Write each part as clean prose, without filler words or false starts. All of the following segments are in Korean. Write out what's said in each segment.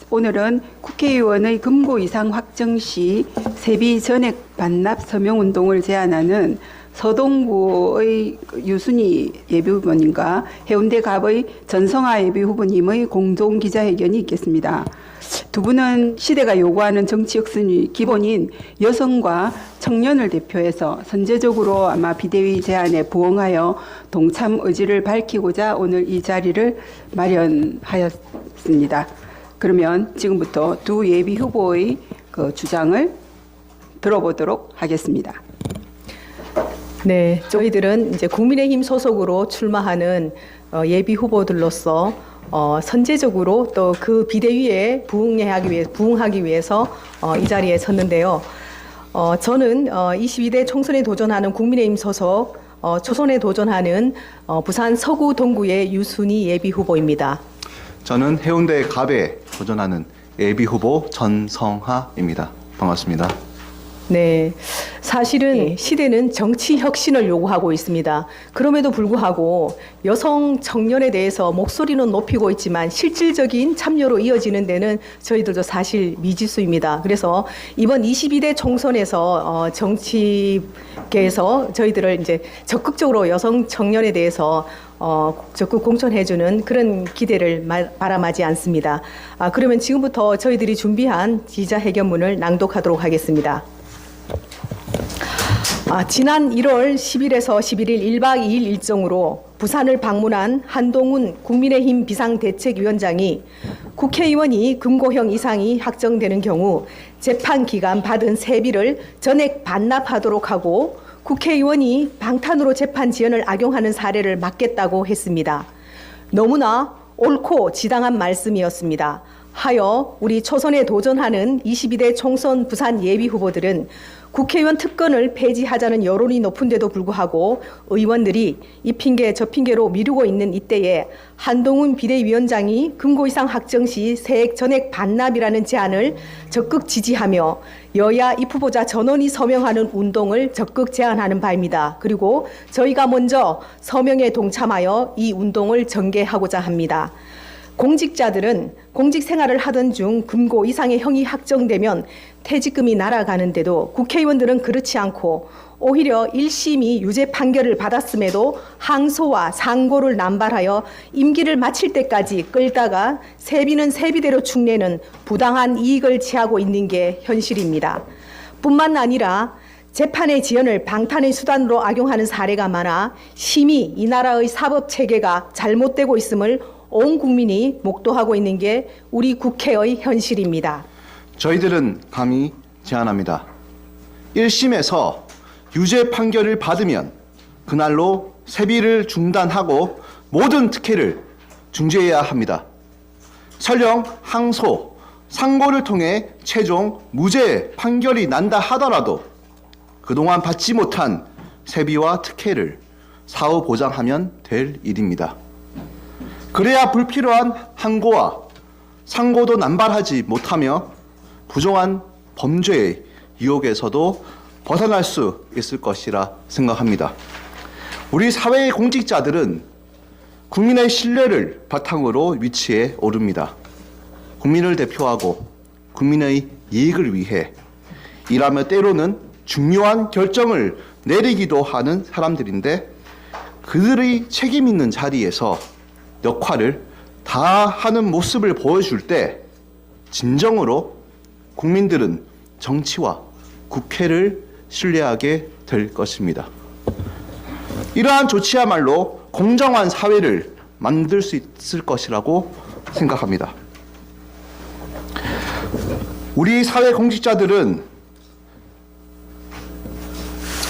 오늘은 국회의원의 금고 이상 확정 시 세비 전액 반납 서명운동을 제안하는 서동구의 유순희 예비후보님과 해운대갑의 전성하 예비후보님의 공동기자회견이 있겠습니다. 두 분은 시대가 요구하는 정치 혁신의 기본인 여성과 청년을 대표해서 선제적으로 아마 비대위 제안에 부응하여 동참 의지를 밝히고자 오늘 이 자리를 마련하였습니다. 그러면 지금부터 두 예비 후보의 그 주장을 들어보도록 하겠습니다. 네, 저희들은 이제 국민의힘 소속으로 출마하는 예비 후보들로서 선제적으로 또 그 비대위에 부응하기 위해서 이 자리에 섰는데요. 저는 22대 총선에 도전하는 국민의힘 소속 초선에 도전하는 부산 서구 동구의 유순희 예비 후보입니다. 저는 해운대 갑에 도전하는 예비 후보 전성하입니다. 반갑습니다. 네, 사실은 시대는 정치 혁신을 요구하고 있습니다. 그럼에도 불구하고 여성 청년에 대해서 목소리는 높이고 있지만 실질적인 참여로 이어지는 데는 저희들도 사실 미지수입니다. 그래서 이번 22대 총선에서 정치계에서 저희들을 이제 적극적으로 여성 청년에 대해서 적극 공천해주는 그런 기대를 바람하지 않습니다. 그러면 지금부터 저희들이 준비한 기자회견문을 낭독하도록 하겠습니다. 지난 1월 10일에서 11일 1박 2일 일정으로 부산을 방문한 한동훈 국민의힘 비상대책위원장이 국회의원이 금고형 이상이 확정되는 경우 재판 기간 받은 세비를 전액 반납하도록 하고 국회의원이 방탄으로 재판 지연을 악용하는 사례를 막겠다고 했습니다. 너무나 옳고 지당한 말씀이었습니다. 하여 우리 초선에 도전하는 22대 총선 부산 예비 후보들은 국회의원 특권을 폐지하자는 여론이 높은데도 불구하고 의원들이 이 핑계 저 핑계로 미루고 있는 이때에 한동훈 비대위원장이 금고 이상 확정 시 세액 전액 반납이라는 제안을 적극 지지하며 여야 입 후보자 전원이 서명하는 운동을 적극 제안하는 바입니다. 그리고 저희가 먼저 서명에 동참하여 이 운동을 전개하고자 합니다. 공직자들은 공직 생활을 하던 중 금고 이상의 형이 확정되면 퇴직금이 날아가는데도 국회의원들은 그렇지 않고 오히려 1심이 유죄 판결을 받았음에도 항소와 상고를 남발하여 임기를 마칠 때까지 끌다가 세비는 세비대로 축내는 부당한 이익을 취하고 있는 게 현실입니다. 뿐만 아니라 재판의 지연을 방탄의 수단으로 악용하는 사례가 많아 심히 이 나라의 사법체계가 잘못되고 있음을 온 국민이 목도하고 있는 게 우리 국회의 현실입니다. 저희들은 감히 제안합니다. 1심에서 유죄 판결을 받으면 그날로 세비를 중단하고 모든 특혜를 중지해야 합니다. 설령 항소, 상고를 통해 최종 무죄 판결이 난다 하더라도 그동안 받지 못한 세비와 특혜를 사후 보장하면 될 일입니다. 그래야 불필요한 항고와 상고도 남발하지 못하며 부정한 범죄의 유혹에서도 벗어날 수 있을 것이라 생각합니다. 우리 사회의 공직자들은 국민의 신뢰를 바탕으로 위치에 오릅니다. 국민을 대표하고 국민의 이익을 위해 일하며 때로는 중요한 결정을 내리기도 하는 사람들인데 그들의 책임 있는 자리에서 역할을 다 하는 모습을 보여줄 때 진정으로 국민들은 정치와 국회를 신뢰하게 될 것입니다. 이러한 조치야말로 공정한 사회를 만들 수 있을 것이라고 생각합니다. 우리 사회 공직자들은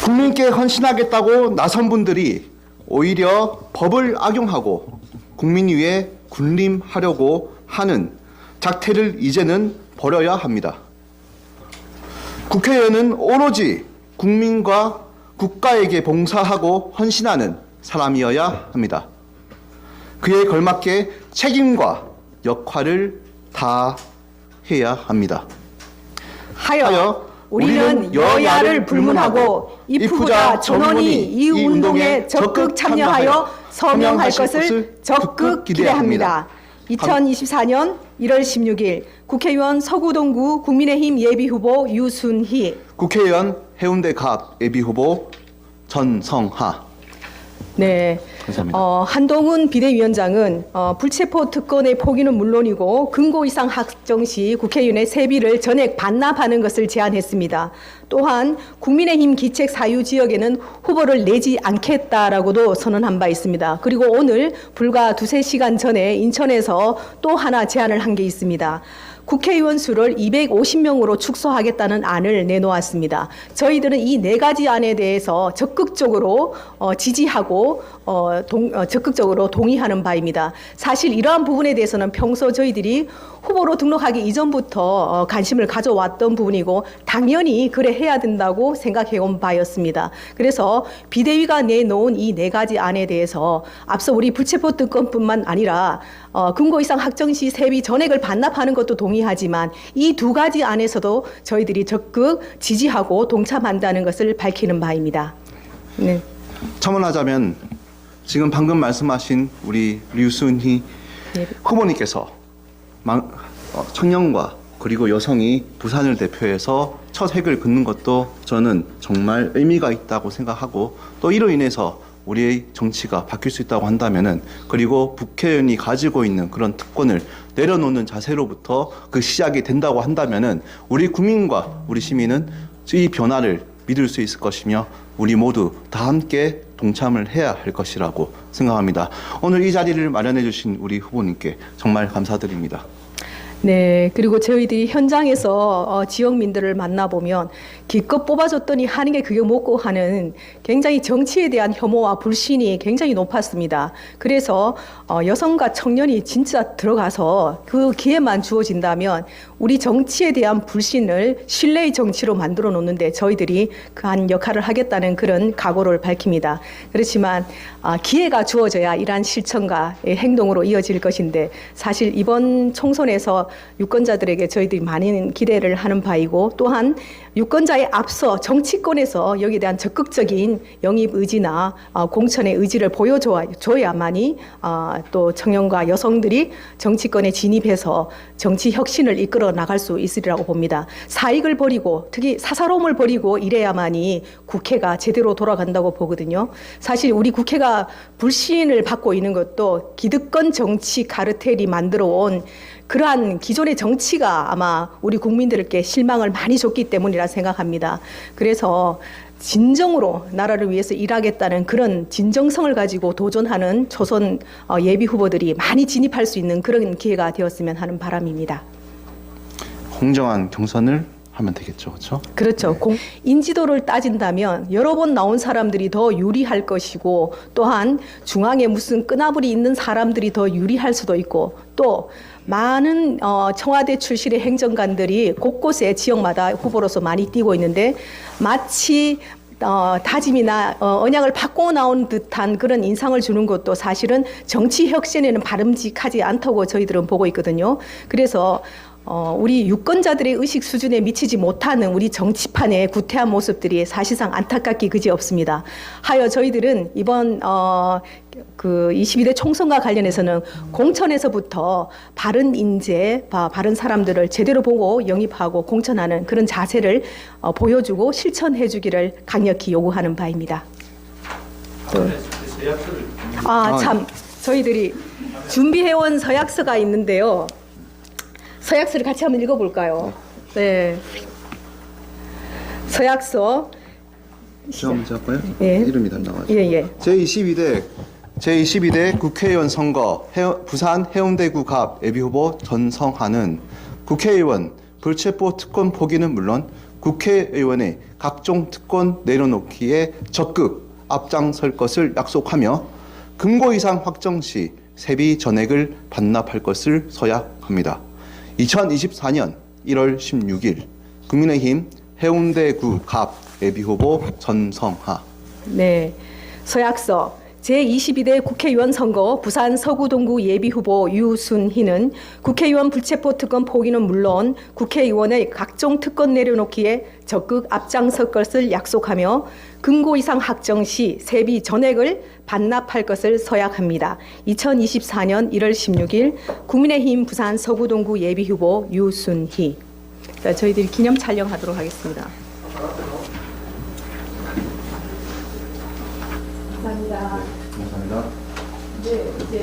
국민께 헌신하겠다고 나선 분들이 오히려 법을 악용하고 국민 위에 군림하려고 하는 작태를 이제는 버려야 합니다. 국회의원은 오로지 국민과 국가에게 봉사하고 헌신하는 사람이어야 합니다. 그에 걸맞게 책임과 역할을 다해야 합니다. 하여 우리는 여야를 불문하고 입후보자 전원이 이 운동에 적극 참여하여 서명할 것을 적극 기대합니다. 2024년 1월 16일 국회의원 서구동구 국민의힘 예비후보 유순희. 국회의원 해운대 갑 예비후보 전성하. 네. 감사합니다. 한동훈 비대위원장은 불체포 특권의 포기는 물론이고 금고 이상 확정 시 국회의원의 세비를 전액 반납하는 것을 제안했습니다. 또한 국민의힘 기책 사유 지역에는 후보를 내지 않겠다라고도 선언한 바 있습니다. 그리고 오늘 불과 두세 시간 전에 인천에서 또 하나 제안을 한 게 있습니다. 국회의원 수를 250명으로 축소하겠다는 안을 내놓았습니다. 저희들은 이 네 가지 안에 대해서 적극적으로 지지하고 적극적으로 동의하는 바입니다. 사실 이러한 부분에 대해서는 평소 저희들이 후보로 등록하기 이전부터 관심을 가져왔던 부분이고 당연히 그래 해야 된다고 생각해온 바였습니다. 그래서 비대위가 내놓은 이 네 가지 안에 대해서 앞서 우리 불체포 특권뿐만 아니라 금고 이상 확정 시 세비 전액을 반납하는 것도 동의하지만 이 두 가지 안에서도 저희들이 적극 지지하고 동참한다는 것을 밝히는 바입니다. 네. 첨언하자면 지금 방금 말씀하신 우리 류순희 네. 후보님께서 청년과 그리고 여성이 부산을 대표해서 첫 획을 긋는 것도 저는 정말 의미가 있다고 생각하고 또 이로 인해서 우리의 정치가 바뀔 수 있다고 한다면은 그리고 국회의원이 가지고 있는 그런 특권을 내려놓는 자세로부터 그 시작이 된다고 한다면은 우리 국민과 우리 시민은 이 변화를 믿을 수 있을 것이며 우리 모두 다 함께 동참을 해야 할 것이라고 생각합니다. 오늘 이 자리를 마련해 주신 우리 후보님께 정말 감사드립니다. 네, 그리고 저희들이 현장에서 지역민들을 만나보면 기껏 뽑아줬더니 하는 게 그게 뭐고 하는 굉장히 정치에 대한 혐오와 불신이 굉장히 높았습니다. 그래서 여성과 청년이 진짜 들어가서 그 기회만 주어진다면 우리 정치에 대한 불신을 신뢰의 정치로 만들어 놓는데 저희들이 그 한 역할을 하겠다는 그런 각오를 밝힙니다. 그렇지만 기회가 주어져야 이러한 실천과 행동으로 이어질 것인데 사실 이번 총선에서 유권자들에게 저희들이 많은 기대를 하는 바이고 또한 유권자에 앞서 정치권에서 여기에 대한 적극적인 영입 의지나 공천의 의지를 보여줘야만이 또 청년과 여성들이 정치권에 진입해서 정치 혁신을 이끌어 나갈 수 있으리라고 봅니다. 사익을 버리고 특히 사사로움을 버리고 이래야만이 국회가 제대로 돌아간다고 보거든요. 사실 우리 국회가 불신을 받고 있는 것도 기득권 정치 카르텔이 만들어온 그러한 기존의 정치가 아마 우리 국민들께 실망을 많이 줬기 때문이라 생각합니다. 그래서 진정으로 나라를 위해서 일하겠다는 그런 진정성을 가지고 도전하는 초선 예비 후보들이 많이 진입할 수 있는 그런 기회가 되었으면 하는 바람입니다. 공정한 경선을 하면 되겠죠, 그렇죠? 그렇죠. 인지도를 따진다면 여러 번 나온 사람들이 더 유리할 것이고 또한 중앙에 무슨 끄나불이 있는 사람들이 더 유리할 수도 있고 또 많은 청와대 출신의 행정관들이 곳곳에 지역마다 후보로서 많이 뛰고 있는데 마치 다짐이나 언약을 받고 나온 듯한 그런 인상을 주는 것도 사실은 정치 혁신에는 바람직하지 않다고 저희들은 보고 있거든요. 그래서 우리 유권자들의 의식 수준에 미치지 못하는 우리 정치판의 구태한 모습들이 사실상 안타깝기 그지없습니다. 하여 저희들은 이번 그 22대 총선과 관련해서는 공천에서부터 바른 인재, 바른 사람들을 제대로 보고 영입하고 공천하는 그런 자세를 보여주고 실천해 주기를 강력히 요구하는 바입니다. 참 저희들이 준비해온 서약서가 있는데요. 서약서를 같이 한번 읽어볼까요? 네. 서약서. 제가 먼저 할까요? 예. 이름이 다 나와요. 예. 제22대 국회의원 선거 부산 해운대구 갑 예비후보 전성하는 국회의원 불체포 특권 포기는 물론 국회의원의 각종 특권 내려놓기에 적극 앞장설 것을 약속하며 금고 이상 확정 시 세비 전액을 반납할 것을 서약합니다. 2024년 1월 16일 국민의힘 해운대구 갑 예비후보 전성하. 네. 서약서 제22대 국회의원 선거 부산 서구동구 예비후보 유순희는 국회의원 불체포 특권 포기는 물론 국회의원의 각종 특권 내려놓기에 적극 앞장설 것을 약속하며 금고 이상 확정 시 세비 전액을 반납할 것을 서약합니다. 2024년 1월 16일 국민의힘 부산 서구동구 예비후보 유순희. 자, 저희들이 기념 촬영하도록 하겠습니다. 감사합니다. 감사합니다. 네, 이제